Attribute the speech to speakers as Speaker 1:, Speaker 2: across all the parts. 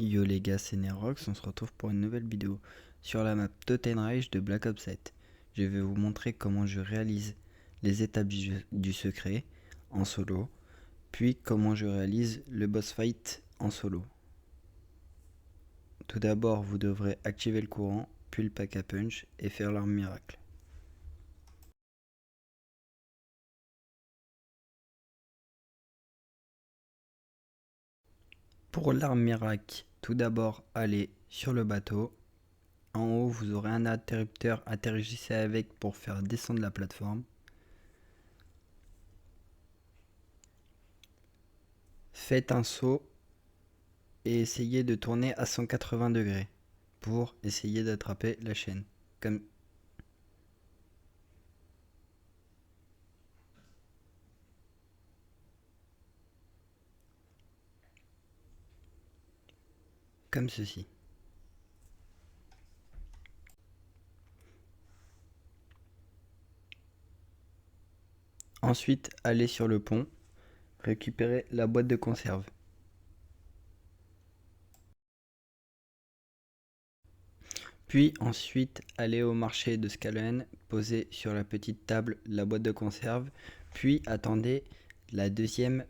Speaker 1: Yo les gars, c'est Nerox, on se retrouve pour une nouvelle vidéo sur la map Totenreich de Black Ops 7. Je vais vous montrer comment je réalise les étapes du secret en solo, puis comment je réalise le boss fight en solo. Tout d'abord, vous devrez activer le courant, puis le pack à punch et faire l'arme miracle. Pour l'arme miracle, tout d'abord allez sur le bateau. En haut, vous aurez un interrupteur, interagissez avec pour faire descendre la plateforme. Faites un saut et essayez de tourner à 180 degrés pour essayer d'attraper la chaîne. Comme ceci. Ensuite, allez sur le pont, récupérez la boîte de conserve. Puis ensuite, allez au marché de Scalen, posez sur la petite table la boîte de conserve, puis attendez la deuxième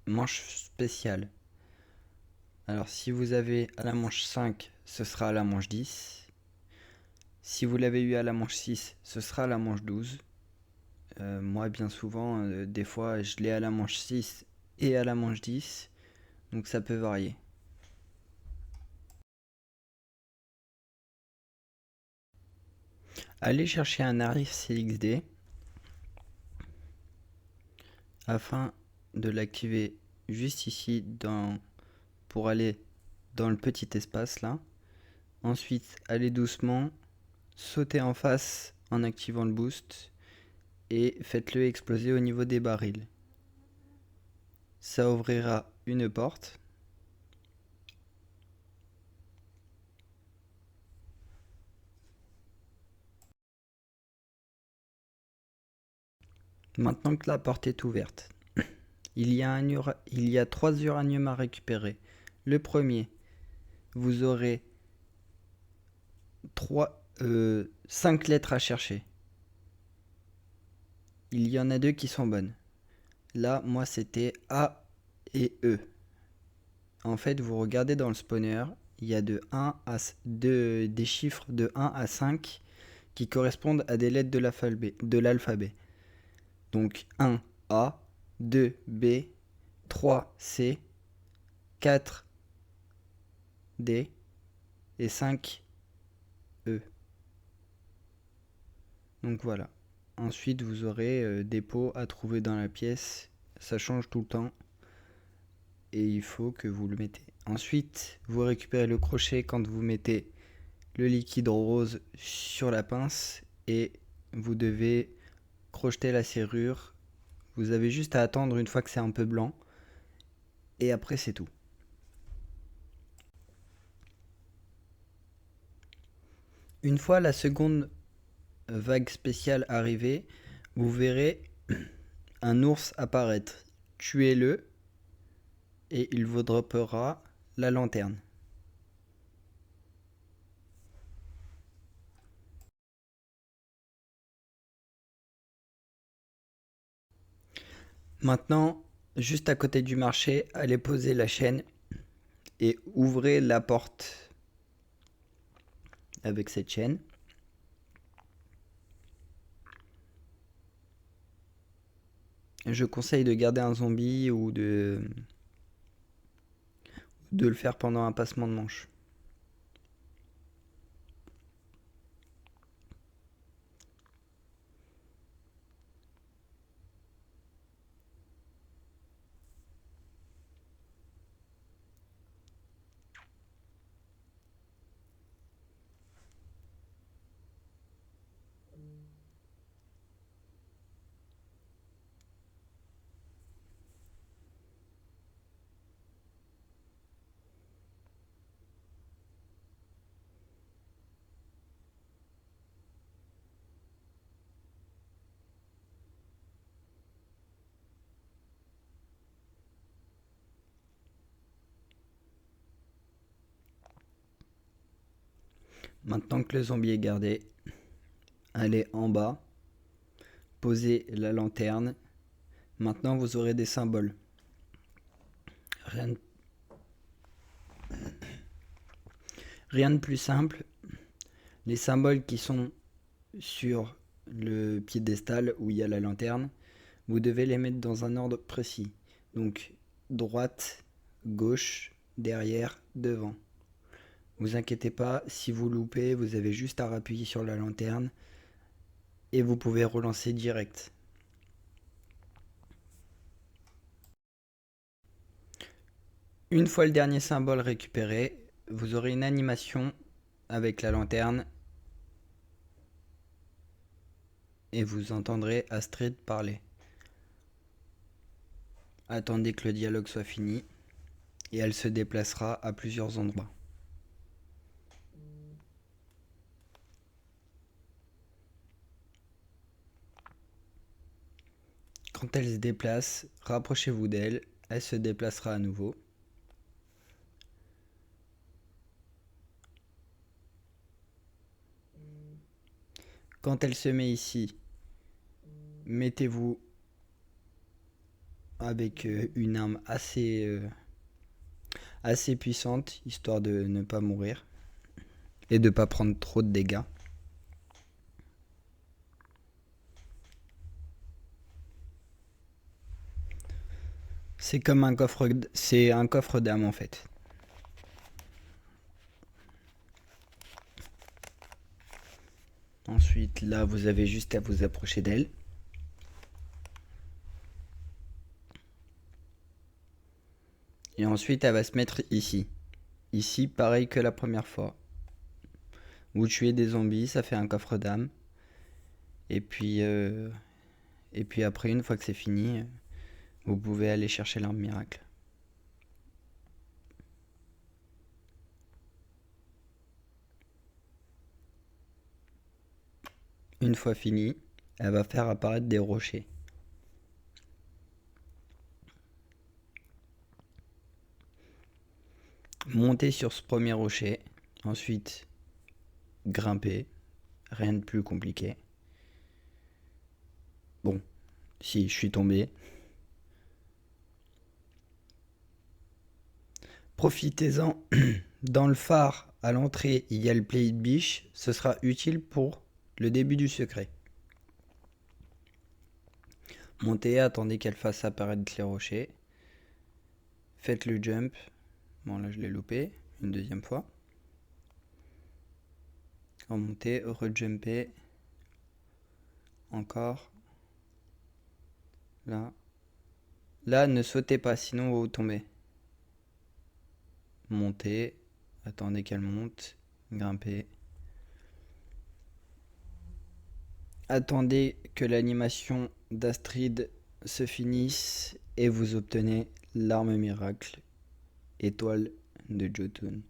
Speaker 1: manche spéciale. Alors si vous avez à la manche 5, ce sera à la manche 10. Si vous l'avez eu à la manche 6, ce sera à la manche 12. Moi, bien souvent, des fois, je l'ai à la manche 6 et à la manche 10. Donc ça peut varier. Allez chercher un Arif CXD afin de l'activer juste ici pour aller dans le petit espace là. Ensuite, allez doucement, sautez en face en activant le boost et faites-le exploser au niveau des barils. Ça ouvrira une porte. Maintenant que la porte est ouverte, il y a 3 uraniums à récupérer. Le premier, vous aurez 5 lettres à chercher. Il y en a 2 qui sont bonnes. Là, moi, c'était A et E. En fait, vous regardez dans le spawner, il y a des chiffres de 1 à 5 qui correspondent à des lettres de l'alphabet. Donc 1 A, 2 B, 3 C, 4 D et 5 E. Donc voilà. Ensuite, vous aurez des pots à trouver dans la pièce. Ça change tout le temps. Et il faut que vous le mettez. Ensuite, vous récupérez le crochet quand vous mettez le liquide rose sur la pince. Et vous devez crocheter la serrure. Vous avez juste à attendre une fois que c'est un peu blanc. Et après, c'est tout. Une fois la seconde vague spéciale arrivée, vous verrez un ours apparaître. Tuez-le et il vous droppera la lanterne. Maintenant, juste à côté du marché, allez poser la chaîne et ouvrez la porte avec cette chaîne. Je conseille de garder un zombie ou de le faire pendant un passement de manche. Maintenant que le zombie est gardé, allez en bas, posez la lanterne. Maintenant vous aurez des symboles. Rien de plus simple. Les symboles qui sont sur le piédestal où il y a la lanterne, vous devez les mettre dans un ordre précis. Donc droite, gauche, derrière, devant. Vous inquiétez pas, si vous loupez, vous avez juste à appuyer sur la lanterne et vous pouvez relancer direct. Une fois le dernier symbole récupéré, vous aurez une animation avec la lanterne et vous entendrez Astrid parler. Attendez que le dialogue soit fini et elle se déplacera à plusieurs endroits. Quand elle se déplace, rapprochez-vous d'elle, elle se déplacera à nouveau. Quand elle se met ici, mettez-vous avec une arme assez puissante, histoire de ne pas mourir et de ne pas prendre trop de dégâts. C'est comme un coffre d'âme en fait. Ensuite, là, vous avez juste à vous approcher d'elle. Et ensuite, elle va se mettre ici. Ici, pareil que la première fois. Vous tuez des zombies, ça fait un coffre d'âme. Et puis après, une fois que c'est fini, vous pouvez aller chercher l'arme miracle. Une fois fini, elle va faire apparaître des rochers. Montez sur ce premier rocher, ensuite grimpez, rien de plus compliqué. Bon, si je suis tombé. Profitez-en, dans le phare à l'entrée il y a le Play de biche, ce sera utile pour le début du secret. Montez, attendez qu'elle fasse apparaître les rochers. Faites le jump. Bon là je l'ai loupé, une deuxième fois. Remontez, rejumpez. Encore. Là. Là, ne sautez pas, sinon vous tombez. Montez, attendez qu'elle monte, grimpez. Attendez que l'animation d'Astrid se finisse et vous obtenez l'arme miracle, étoile de Jotun.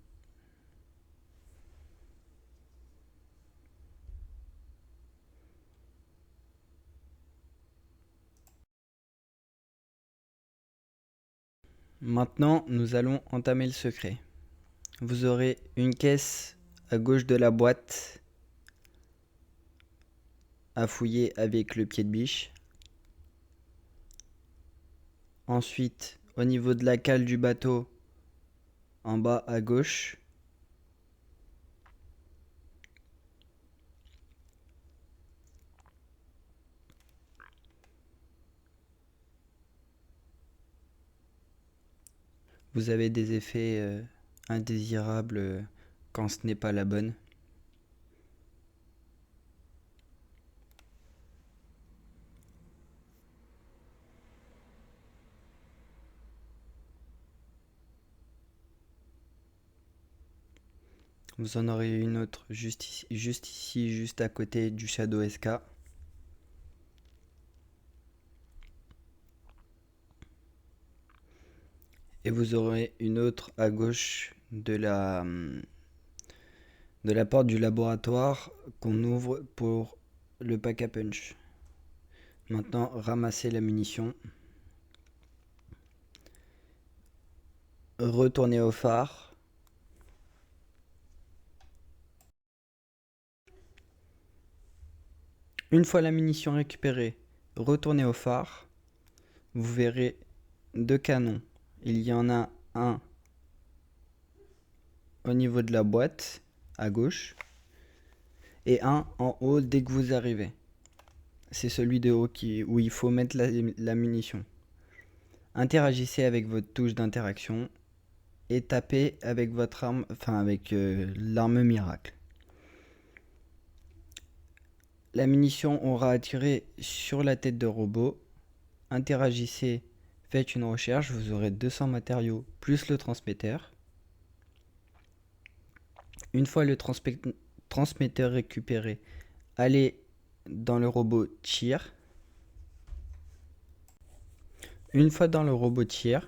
Speaker 1: Maintenant, nous allons entamer le secret. Vous aurez une caisse à gauche de la boîte à fouiller avec le pied de biche. Ensuite, au niveau de la cale du bateau, en bas à gauche, vous avez des effets indésirables quand ce n'est pas la bonne. Vous en aurez une autre juste ici, juste à côté du Shadow SK. Et vous aurez une autre à gauche de la porte du laboratoire qu'on ouvre pour le pack à punch. Maintenant, ramassez la munition. Retournez au phare. Une fois la munition récupérée, retournez au phare. Vous verrez deux canons. Il y en a un au niveau de la boîte, à gauche, et un en haut dès que vous arrivez. C'est celui de haut où il faut mettre la munition. Interagissez avec votre touche d'interaction et tapez avec votre arme, enfin avec l'arme miracle. La munition aura attiré sur la tête de robot. Interagissez, faites une recherche, vous aurez 200 matériaux plus le transmetteur. Une fois le transmetteur récupéré, allez dans le robot tir. Une fois dans le robot tir,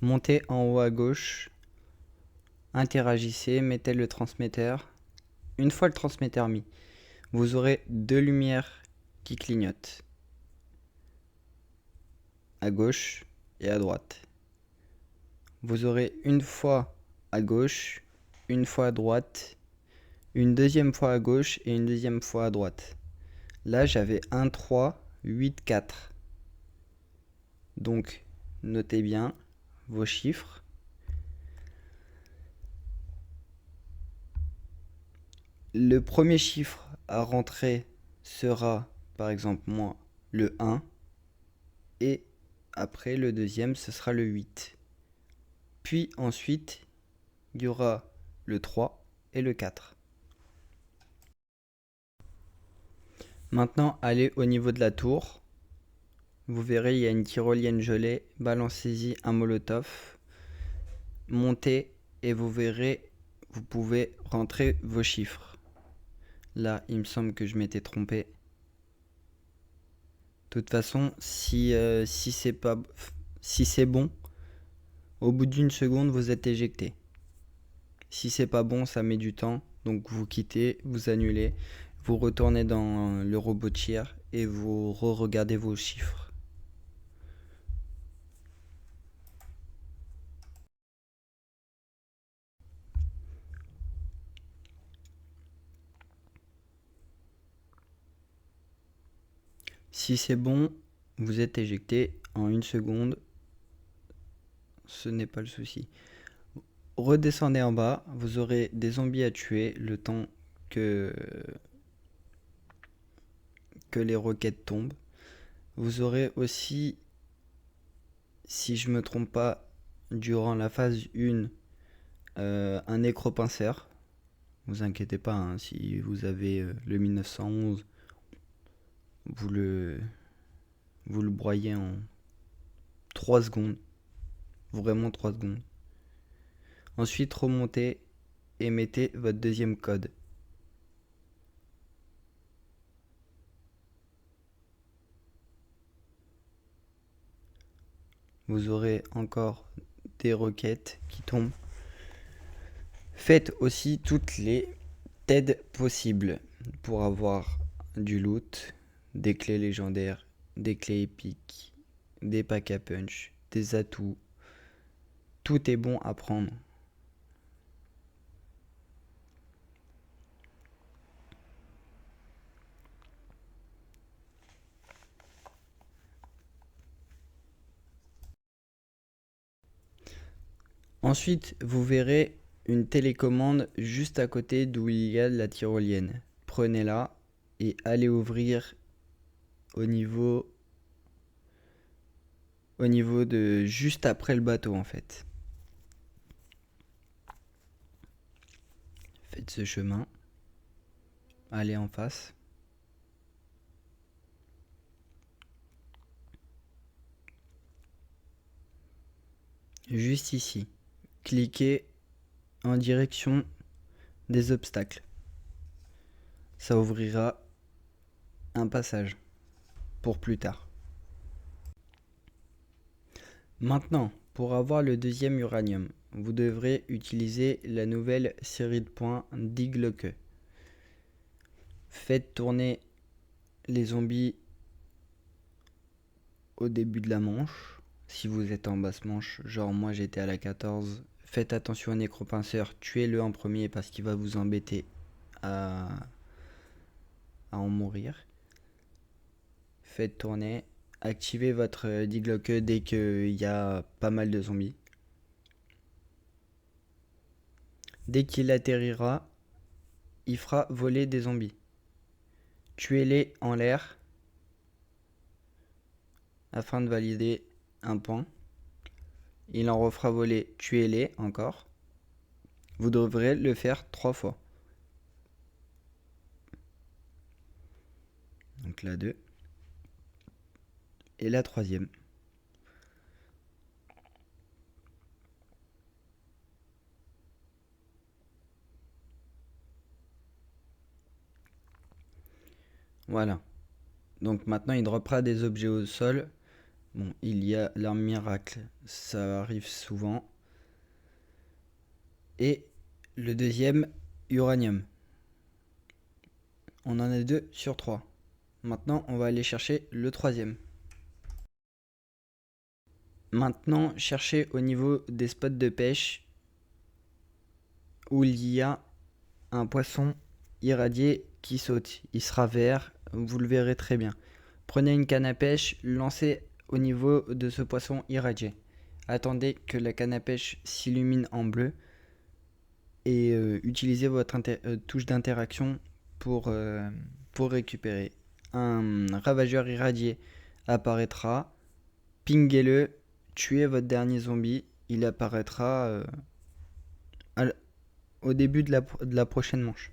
Speaker 1: montez en haut à gauche, interagissez, mettez le transmetteur. Une fois le transmetteur mis, vous aurez deux lumières qui clignotent, à gauche et à droite. Vous aurez une fois à gauche, une fois à droite, une deuxième fois à gauche et une deuxième fois à droite. Là, j'avais 1, 3, 8, 4. Donc, notez bien vos chiffres. Le premier chiffre à rentrer sera, par exemple, moi, le 1. Et après, le deuxième, ce sera le 8. Puis ensuite, il y aura le 3 et le 4. Maintenant, allez au niveau de la tour. Vous verrez, il y a une tyrolienne gelée. Balancez-y un molotov. Montez et vous verrez, vous pouvez rentrer vos chiffres. Là, il me semble que je m'étais trompé. De toute façon, si c'est bon, au bout d'une seconde, vous êtes éjecté. Si c'est pas bon, ça met du temps. Donc vous quittez, vous annulez, vous retournez dans le robot tir et vous re-regardez vos chiffres. Si c'est bon, vous êtes éjecté en une seconde. Ce n'est pas le souci. Redescendez en bas, vous aurez des zombies à tuer le temps que les roquettes tombent. Vous aurez aussi, si je me trompe pas, durant la phase 1, un nécropinceur. Vous inquiétez pas, hein, si vous avez le 1911, vous le broyez en 3 secondes. Vraiment 3 secondes. Ensuite, remontez et mettez votre deuxième code. Vous aurez encore des roquettes qui tombent. Faites aussi toutes les TED possibles pour avoir du loot, des clés légendaires, des clés épiques, des packs à punch, des atouts. Tout est bon à prendre. Ensuite, vous verrez une télécommande juste à côté d'où il y a la tyrolienne. Prenez-la et allez ouvrir au niveau de juste après le bateau en fait. Faites ce chemin. Allez en face. Juste ici. Cliquez en direction des obstacles. Ça ouvrira un passage pour plus tard. Maintenant, pour avoir le deuxième uranium, vous devrez utiliser la nouvelle série de points d'Iglocke. Faites tourner les zombies au début de la manche. Si vous êtes en basse manche, genre moi j'étais à la 14, faites attention au nécropinceur, tuez-le en premier parce qu'il va vous embêter à à en mourir. Faites tourner. Activez votre diglock dès qu'il y a pas mal de zombies. Dès qu'il atterrira, il fera voler des zombies. Tuez-les en l'air afin de valider un point. Il en refera voler, tuez-les encore. Vous devrez le faire 3 fois. Donc la 2. Et la troisième. Voilà. Donc maintenant il droppera des objets au sol. Bon, il y a l'arme miracle, ça arrive souvent. Et le deuxième, uranium. On en a 2 sur 3. Maintenant, on va aller chercher le troisième. Maintenant, cherchez au niveau des spots de pêche où il y a un poisson irradié qui saute. Il sera vert, vous le verrez très bien. Prenez une canne à pêche, lancez au niveau de ce poisson irradié. Attendez que la canne à pêche s'illumine en bleu et utilisez votre touche d'interaction pour récupérer. Un ravageur irradié apparaîtra, pinguez-le, tuez votre dernier zombie, il apparaîtra au début de la prochaine manche.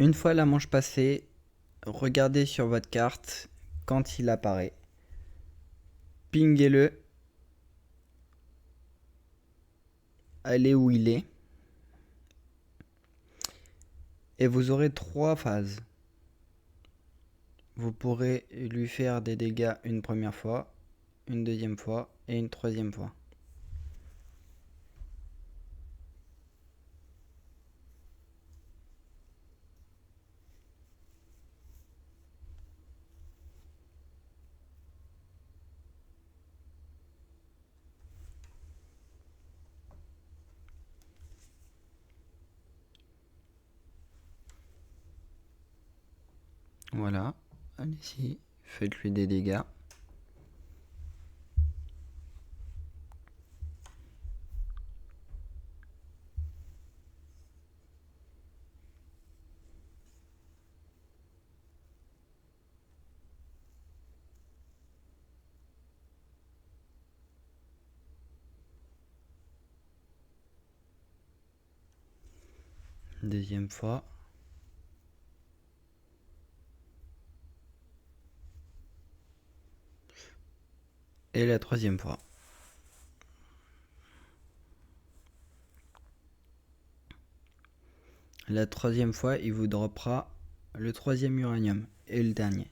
Speaker 1: Une fois la manche passée, regardez sur votre carte quand il apparaît. Pinguez-le. Allez où il est. Et vous aurez 3 phases. Vous pourrez lui faire des dégâts une première fois, une deuxième fois et une troisième fois. Voilà, allez-y, faites-lui des dégâts. Deuxième fois. Et la troisième fois. La troisième fois, il vous droppera le troisième uranium et le dernier.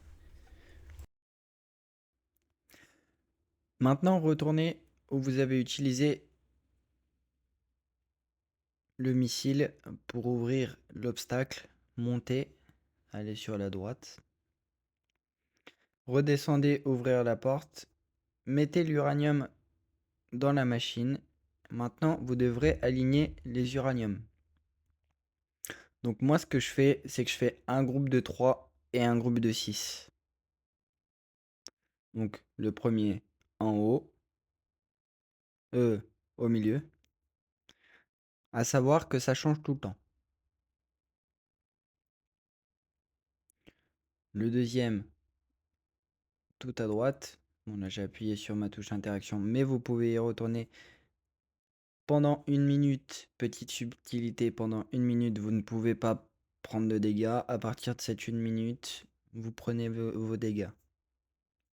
Speaker 1: Maintenant, retournez où vous avez utilisé le missile pour ouvrir l'obstacle. Montez, allez sur la droite. Redescendez, ouvrir la porte. Mettez l'uranium dans la machine. Maintenant, vous devrez aligner les uraniums. Donc moi, ce que je fais, c'est que je fais un groupe de 3 et un groupe de 6. Donc le premier en haut, au milieu. À savoir que ça change tout le temps. Le deuxième, tout à droite. Bon là, j'ai appuyé sur ma touche interaction, mais vous pouvez y retourner pendant 1 minute. Petite subtilité, pendant 1 minute, vous ne pouvez pas prendre de dégâts. À partir de cette 1 minute, vous prenez vos dégâts.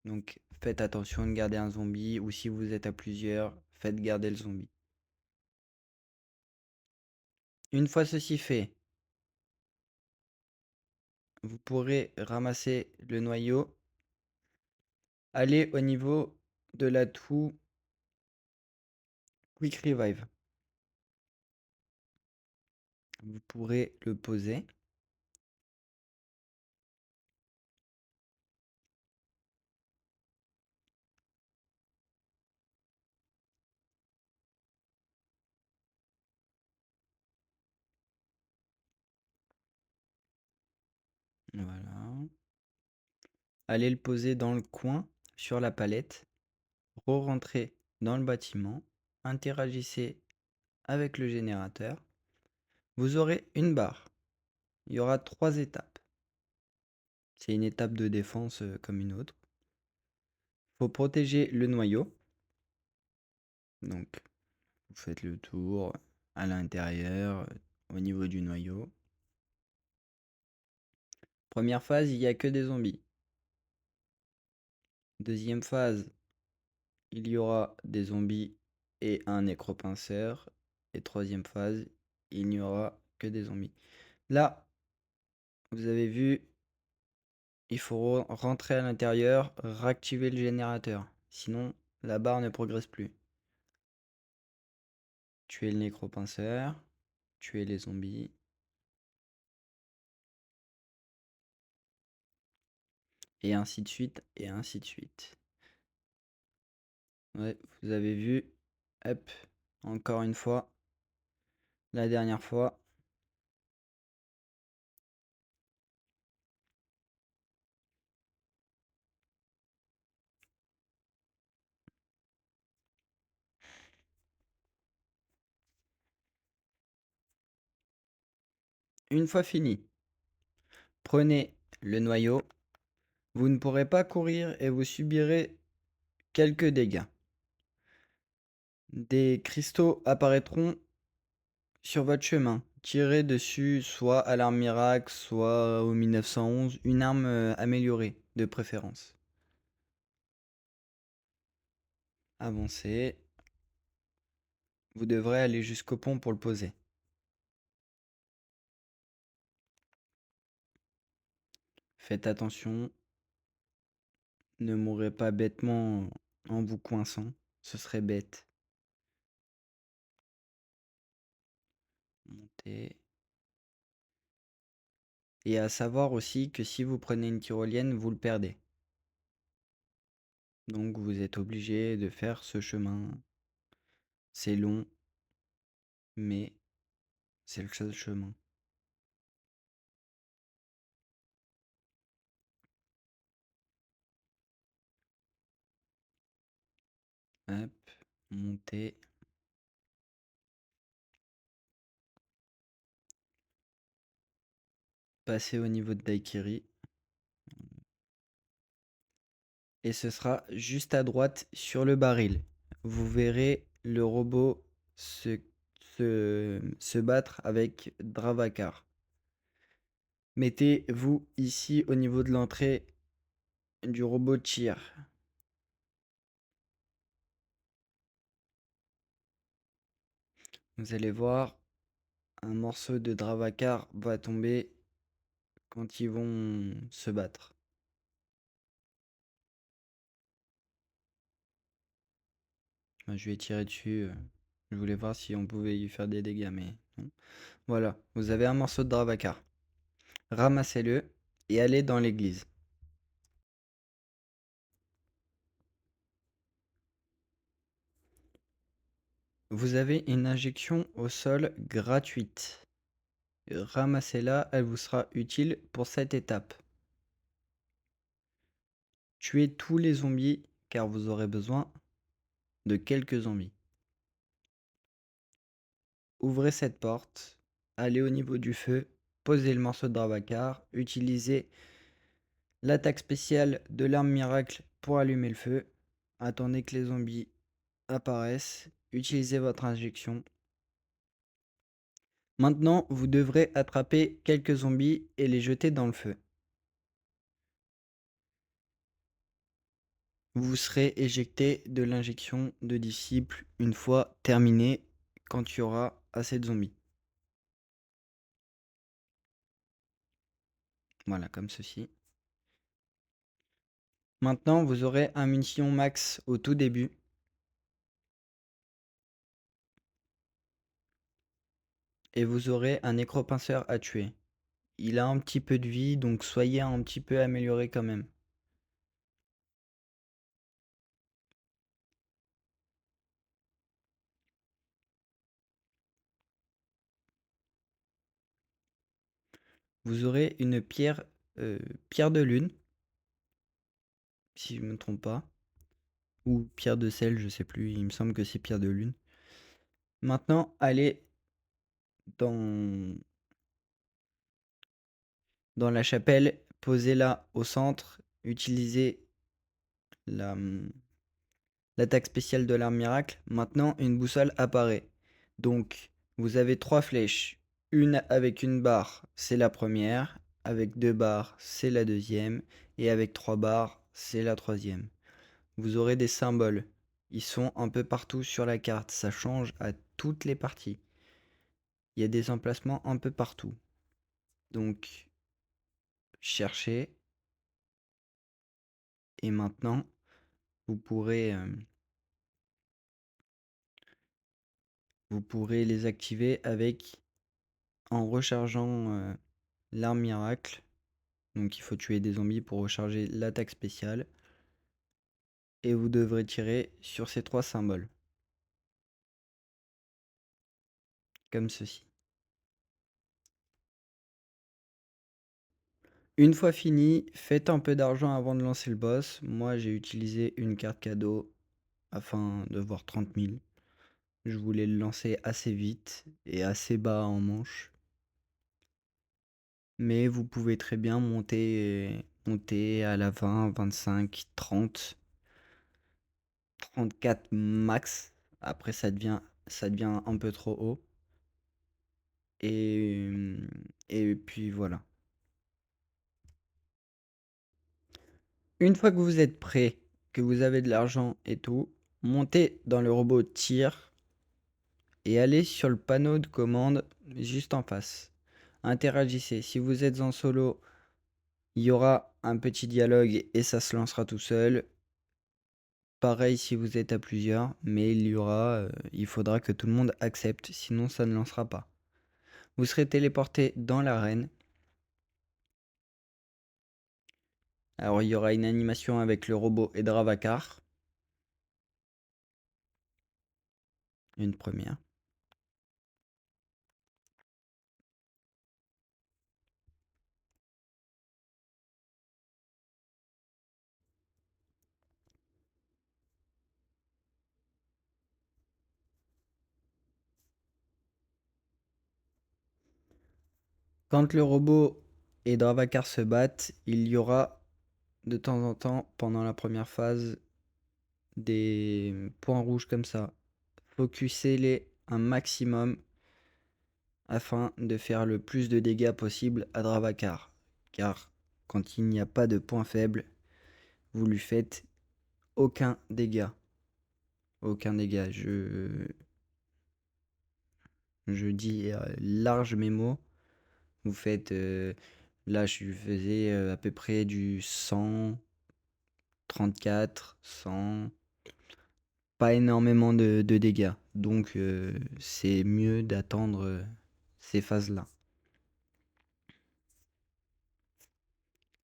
Speaker 1: Donc faites attention de garder un zombie, ou si vous êtes à plusieurs, faites garder le zombie. Une fois ceci fait, vous pourrez ramasser le noyau, aller au niveau de l'atout Quick Revive. Vous pourrez le poser. Voilà. Allez le poser dans le coin sur la palette. Re-rentrez dans le bâtiment. Interagissez avec le générateur. Vous aurez une barre. Il y aura 3 étapes. C'est une étape de défense comme une autre. Faut protéger le noyau. Donc, vous faites le tour à l'intérieur, au niveau du noyau. Première phase, il n'y a que des zombies. Deuxième phase, il y aura des zombies et un nécropinceur. Et troisième phase, il n'y aura que des zombies. Là, vous avez vu, il faut rentrer à l'intérieur, réactiver le générateur. Sinon, la barre ne progresse plus. Tuer le nécropinceur, tuer les zombies. Et ainsi de suite, et ainsi de suite. Ouais, vous avez vu. Hop, encore une fois. La dernière fois. Une fois fini, prenez le noyau. Vous ne pourrez pas courir et vous subirez quelques dégâts. Des cristaux apparaîtront sur votre chemin. Tirez dessus, soit à l'arme miracle, soit au 1911, une arme améliorée de préférence. Avancez. Vous devrez aller jusqu'au pont pour le poser. Faites attention, ne mourrez pas bêtement en vous coinçant, ce serait bête. Montez. Et à savoir aussi que si vous prenez une tyrolienne, vous le perdez. Donc vous êtes obligé de faire ce chemin. C'est long, mais c'est le seul chemin. Hop, montez. Passez au niveau de Daikiri. Et ce sera juste à droite sur le baril. Vous verrez le robot se battre avec Dravakar. Mettez-vous ici au niveau de l'entrée du robot de tir. Vous allez voir, un morceau de Dravakar va tomber quand ils vont se battre. Moi, je vais tirer dessus. Je voulais voir si on pouvait lui faire des dégâts, mais non. Voilà, vous avez un morceau de Dravakar. Ramassez-le et allez dans l'église. Vous avez une injection au sol gratuite. Ramassez-la, elle vous sera utile pour cette étape. Tuez tous les zombies car vous aurez besoin de quelques zombies. Ouvrez cette porte, allez au niveau du feu, posez le morceau de Dravacar, utilisez l'attaque spéciale de l'arme miracle pour allumer le feu. Attendez que les zombies apparaissent, utilisez votre injection. Maintenant, vous devrez attraper quelques zombies et les jeter dans le feu. Vous serez éjecté de l'injection de disciple une fois terminé quand il y aura assez de zombies. Voilà, comme ceci. Maintenant, vous aurez un munition max au tout début. Et vous aurez un nécropinceur à tuer. Il a un petit peu de vie, donc soyez un petit peu amélioré quand même. Vous aurez une pierre euh, pierre de lune, si je me trompe pas, ou pierre de sel, je sais plus, il me semble que c'est pierre de lune. Maintenant, allez dans, dans la chapelle, posez-la au centre, utilisez la, l'attaque spéciale de l'arme miracle. Maintenant, une boussole apparaît. Donc, vous avez trois flèches. Une avec une barre, c'est la première. Avec deux barres, c'est la deuxième. Et avec trois barres, c'est la troisième. Vous aurez des symboles. Ils sont un peu partout sur la carte. Ça change à toutes les parties. Il y a des emplacements un peu partout. Donc, cherchez. Et maintenant, vous pourrez, euh, vous pourrez les activer en rechargeant l'arme miracle. Donc il faut tuer des zombies pour recharger l'attaque spéciale. Et vous devrez tirer sur ces trois symboles. Comme ceci. Une fois fini, faites un peu d'argent avant de lancer le boss. Moi j'ai utilisé une carte cadeau afin de voir 30 000. Je voulais le lancer assez vite et assez bas en manche. Mais vous pouvez très bien monter à la 20, 25, 30, 34 max. Après ça devient un peu trop haut. Et puis voilà. Une fois que vous êtes prêt, que vous avez de l'argent et tout, montez dans le robot tir et allez sur le panneau de commande juste en face. Interagissez. Si vous êtes en solo, il y aura un petit dialogue et ça se lancera tout seul. Pareil si vous êtes à plusieurs, mais il faudra que tout le monde accepte, sinon ça ne lancera pas. Vous serez téléporté dans l'arène. Alors il y aura une animation avec le robot et Dravacar, une première. Quand le robot et Dravacar se battent, il y aura de temps en temps, pendant la première phase, des points rouges comme ça. Focussez-les un maximum afin de faire le plus de dégâts possible à Dravacar. Car quand il n'y a pas de point faible, vous lui faites aucun dégât. Aucun dégât. Je dis large mes mots. Vous faites... là, je faisais à peu près du 100, 34, 100, pas énormément de dégâts. Donc c'est mieux d'attendre ces phases-là.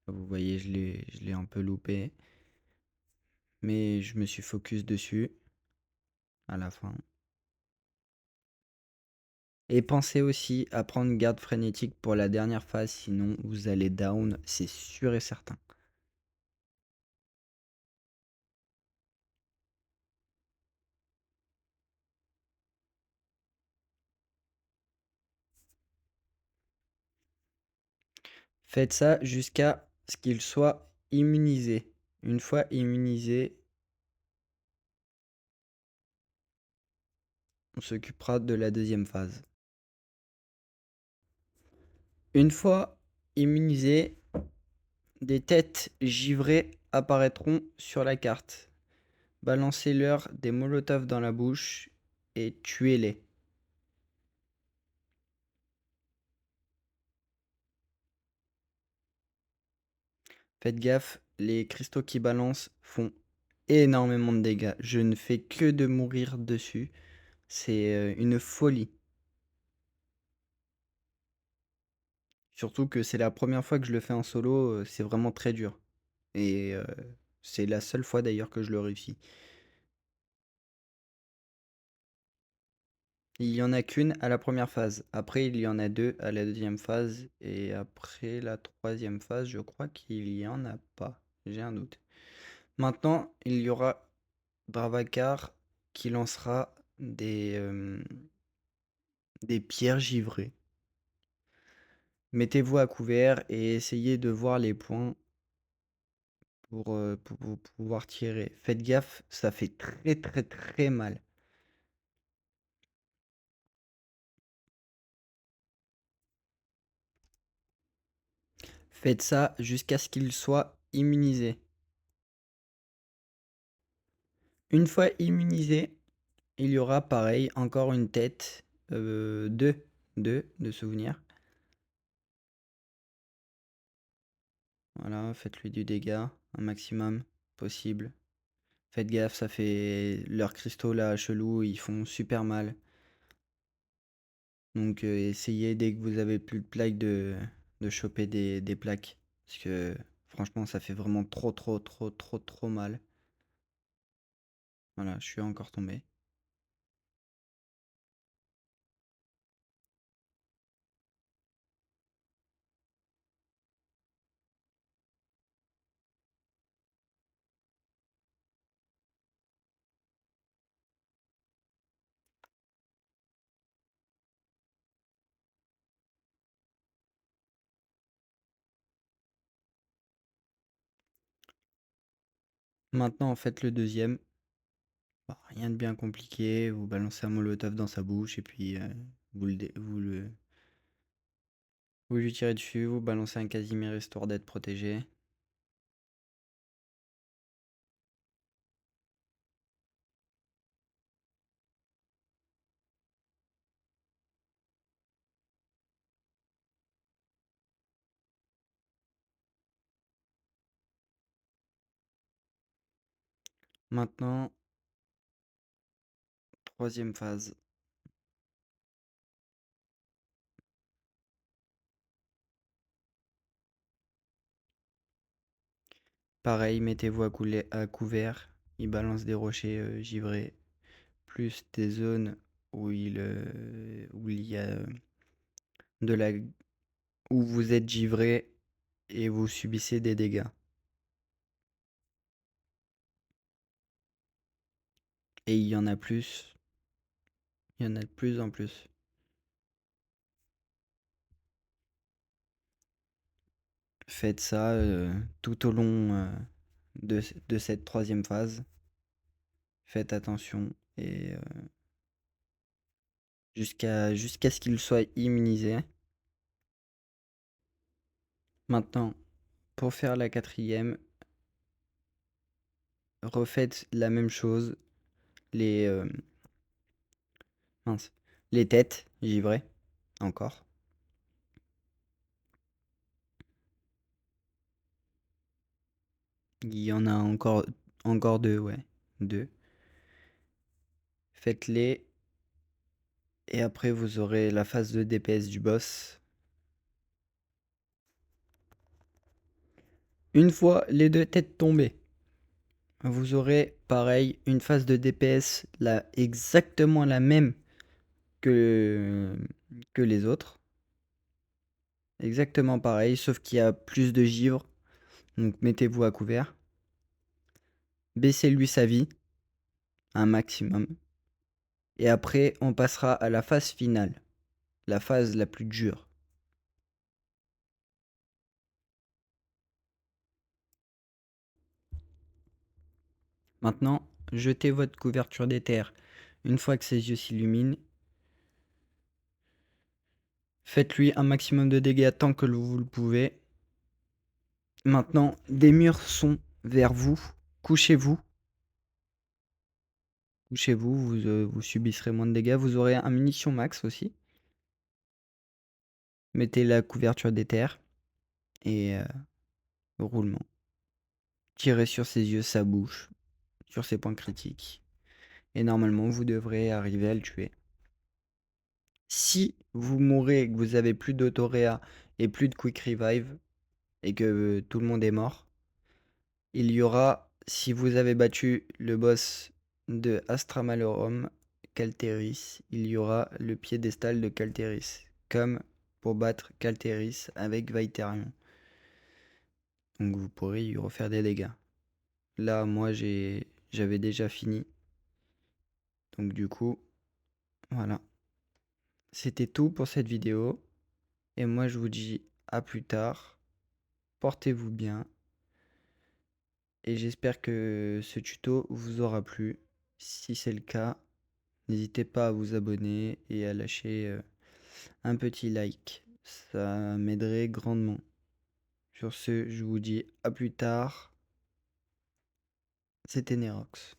Speaker 1: Vous voyez, je l'ai un peu loupé. Mais je me suis focus dessus à la fin. Et pensez aussi à prendre garde frénétique pour la dernière phase, sinon vous allez down, c'est sûr et certain. Faites ça jusqu'à ce qu'il soit immunisé. Une fois immunisé, on s'occupera de la deuxième phase. Une fois immunisé, des têtes givrées apparaîtront sur la carte. Balancez-leur des molotovs dans la bouche et tuez-les. Faites gaffe, les cristaux qui balancent font énormément de dégâts. Je ne fais que de mourir dessus. C'est une folie. Surtout que c'est la première fois que je le fais en solo, c'est vraiment très dur. Et c'est la seule fois d'ailleurs que je le réussis. Il y en a qu'une à la première phase. Après, il y en a deux à la deuxième phase. Et après la troisième phase, je crois qu'il y en a pas. J'ai un doute. Maintenant, il y aura Dravacar qui lancera des pierres givrées. Mettez-vous à couvert et essayez de voir les points pour pouvoir tirer. Faites gaffe, ça fait très très très mal. Faites ça jusqu'à ce qu'il soit immunisé. Une fois immunisé, il y aura pareil, encore une tête, deux de souvenirs. Voilà, faites-lui du dégât, un maximum possible. Faites gaffe, ça fait leurs cristaux là chelous, ils font super mal. Donc essayez dès que vous avez plus de plaques de choper des plaques. Parce que franchement ça fait vraiment trop trop trop trop trop mal. Voilà, je suis encore tombé. Maintenant faites le deuxième. Bah, rien de bien compliqué, vous balancez un molotov dans sa bouche et puis vous lui tirez dessus, vous balancez un Casimir histoire d'être protégé. Maintenant, troisième phase. Pareil, mettez-vous à couvert. Il balance des rochers givrés, plus des zones où il y a de la, où vous êtes givré et vous subissez des dégâts. Et il y en a plus, il y en a de plus en plus. Faites ça tout au long de cette troisième phase. Faites attention et jusqu'à ce qu'il soit immunisé. Maintenant, pour faire la quatrième, refaites la même chose. Les, mince, les têtes givrées, encore. Il y en a encore deux, ouais. Deux. Faites-les. Et après, vous aurez la phase de DPS du boss. Une fois les deux têtes tombées, vous aurez pareil une phase de DPS exactement la même que, que les autres. Exactement pareil, sauf qu'il y a plus de givre. Donc mettez-vous à couvert. Baissez-lui sa vie, un maximum. Et après, on passera à la phase finale, la phase la plus dure. Maintenant, jetez votre couverture d'éther. Une fois que ses yeux s'illuminent, faites-lui un maximum de dégâts tant que vous le pouvez. Maintenant, des murs sont vers vous. Couchez-vous. Couchez-vous, vous subisserez moins de dégâts. Vous aurez un munition max aussi. Mettez la couverture d'éther et roulement. Tirez sur ses yeux, sa bouche, sur ses points critiques. Et normalement, vous devrez arriver à le tuer. Si vous mourrez et que vous avez plus d'autoréa et plus de quick revive et que tout le monde est mort, il y aura, si vous avez battu le boss de Astra Malorum, Calteris, il y aura le piédestal de Calteris, comme pour battre Calteris avec Vaitérion. Donc vous pourrez lui refaire des dégâts. Là, moi, j'avais déjà fini. Donc du coup, voilà. C'était tout pour cette vidéo. Et moi, je vous dis à plus tard. Portez-vous bien. Et j'espère que ce tuto vous aura plu. Si c'est le cas, n'hésitez pas à vous abonner et à lâcher un petit like. Ça m'aiderait grandement. Sur ce, je vous dis à plus tard. C'était Nerox.